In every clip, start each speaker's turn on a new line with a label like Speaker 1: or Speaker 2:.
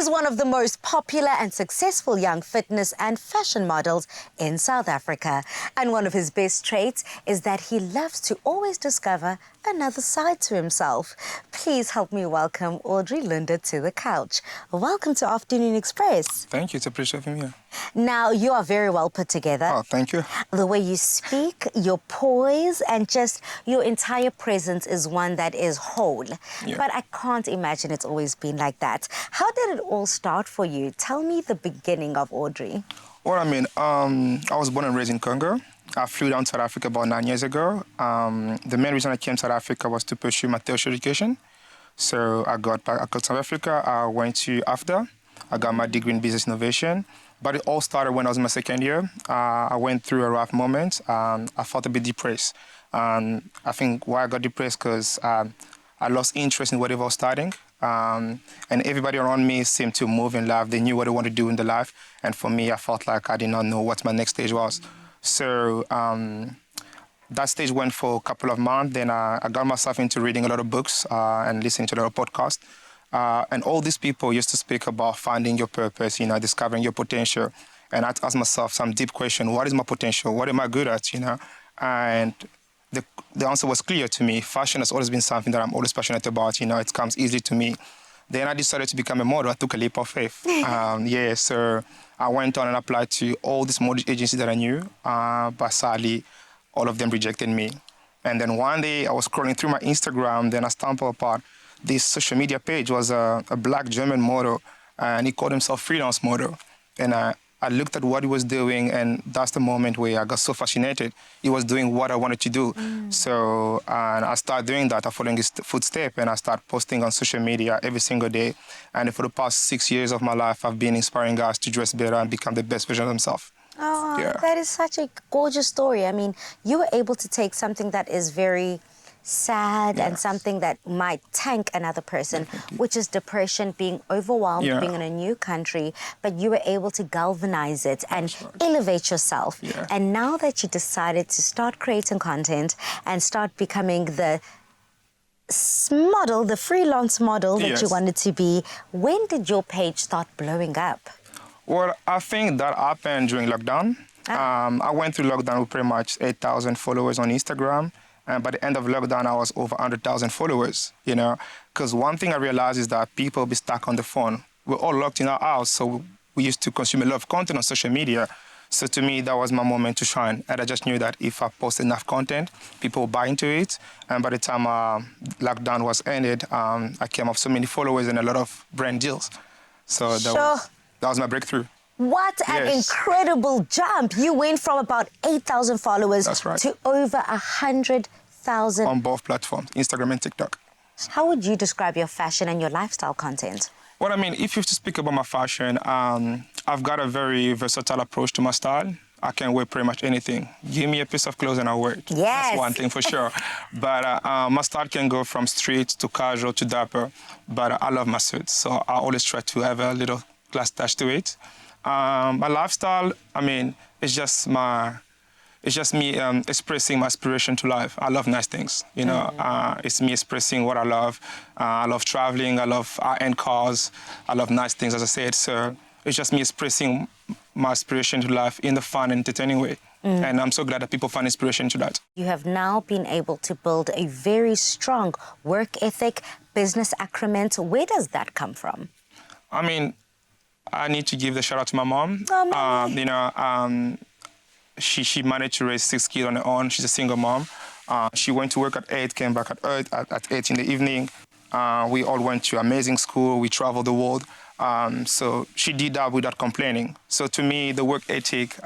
Speaker 1: is one of the most popular and successful young fitness and fashion models in South Africa. And one of his best traits is that he loves to always discover another side to himself. Please help me welcome Audrey Lunda to the couch. Welcome to Afternoon Express.
Speaker 2: Thank you. It's a pleasure having me here.
Speaker 1: Now, you are very well put together.
Speaker 2: Oh, thank you.
Speaker 1: The way you speak, your poise, and just your entire presence is one that is whole.
Speaker 2: Yeah.
Speaker 1: But I can't imagine it's always been like that. How did it all start for you? Tell me the beginning of Audrey.
Speaker 2: Well, I was born and raised in Congo. I flew down to South Africa about 9 years ago. The main reason I came to South Africa was to pursue my tertiary education. So I got back to South Africa. I went to AFDA. I got my degree in business innovation. But it all started when I was in my second year. I went through a rough moment. I felt a bit depressed. I think why I got depressed because I lost interest in whatever I was studying. And everybody around me seemed to move in life. They knew what they wanted to do in their life. And for me, I felt like I did not know what my next stage was. So that stage went for a couple of months. Then I got myself into reading a lot of books and listening to a lot of podcasts. And all these people used to speak about finding your purpose, discovering your potential. And I'd ask myself some deep question: what is my potential? What am I good at, And the answer was clear to me. Fashion has always been something that I'm always passionate about, It comes easily to me. Then I decided to become a model. I took a leap of faith. So I went on and applied to all these model agencies that I knew, but sadly, all of them rejected me. And then one day I was scrolling through my Instagram, then I stumbled upon this social media page. Was a black German model, and he called himself freelance model. And I looked at what he was doing, and that's the moment where I got so fascinated. He was doing what I wanted to do. So and I started doing that. I followed his footsteps, and I started posting on social media every single day. And for the past 6 years of my life, I've been inspiring guys to dress better and become the best version of themselves.
Speaker 1: Oh,
Speaker 2: yeah.
Speaker 1: That is such a gorgeous story. I mean, you were able to take something that is very sad and something that might tank another person, which is depression, being overwhelmed, being in a new country, but you were able to galvanize it and elevate yourself. And now that you decided to start creating content and start becoming the model, the freelance model that you wanted to be, when did your page start blowing up?
Speaker 2: Well, I think that happened during lockdown. I went through lockdown with pretty much 8,000 followers on Instagram. And by the end of lockdown, I was over 100,000 followers, Because one thing I realized is that people be stuck on the phone. We're all locked in our house, so we used to consume a lot of content on social media. So to me, that was my moment to shine. And I just knew that if I post enough content, people would buy into it. And by the time lockdown was ended, I came up so many followers and a lot of brand deals. So that was my breakthrough.
Speaker 1: What an incredible jump. You went from about 8,000 followers to over 100,000.
Speaker 2: On both platforms, Instagram and TikTok.
Speaker 1: How would you describe your fashion and your lifestyle content?
Speaker 2: Well, if you have to speak about my fashion, I've got a very versatile approach to my style. I can wear pretty much anything. Give me a piece of clothes and I'll wear it.
Speaker 1: Yes.
Speaker 2: That's one thing for sure. But my style can go from street to casual to dapper. But I love my suits, so I always try to have a little class touch to it. My lifestyle, it's just me expressing my aspiration to life. I love nice things, It's me expressing what I love. I love traveling. I love high-end cars. I love nice things, as I said. So it's just me expressing my aspiration to life in the fun and entertaining way. And I'm so glad that people find inspiration to that.
Speaker 1: You have now been able to build a very strong work ethic, business acumen. Where does that come from?
Speaker 2: I need to give the shout out to my mom.
Speaker 1: Oh,
Speaker 2: She managed to raise 6 kids on her own. She's a single mom. She went to work at 8, came back at 8 in the evening. We all went to amazing school. We traveled the world. So she did that without complaining. So to me, the work ethic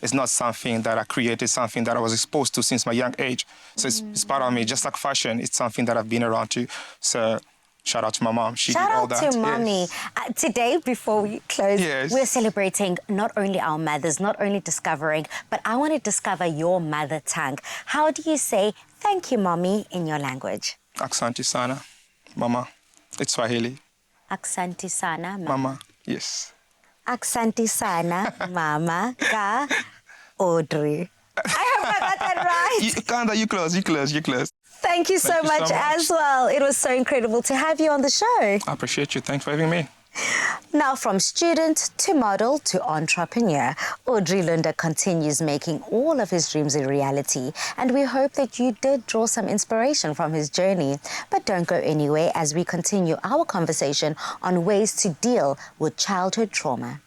Speaker 2: is not something that I created, something that I was exposed to since my young age. So it's part of me, just like fashion. It's something that I've been around to. So shout out to my mom. She did all that.
Speaker 1: Shout out to Mommy. Today, before we close, we're celebrating not only our mothers, not only discovering, but I want to discover your mother tongue. How do you say thank you, Mommy, in your language?
Speaker 2: Asante sana, Mama. It's Swahili.
Speaker 1: Asante sana,
Speaker 2: Mama. Yes.
Speaker 1: Asante sana, Mama, ka Audrey. I hope I got that right.
Speaker 2: You close.
Speaker 1: Thank you so much as well. It was so incredible to have you on the show.
Speaker 2: I appreciate you. Thanks for having me.
Speaker 1: Now, from student to model to entrepreneur, Audrey Lunda continues making all of his dreams a reality. And we hope that you did draw some inspiration from his journey. But don't go anywhere as we continue our conversation on ways to deal with childhood trauma.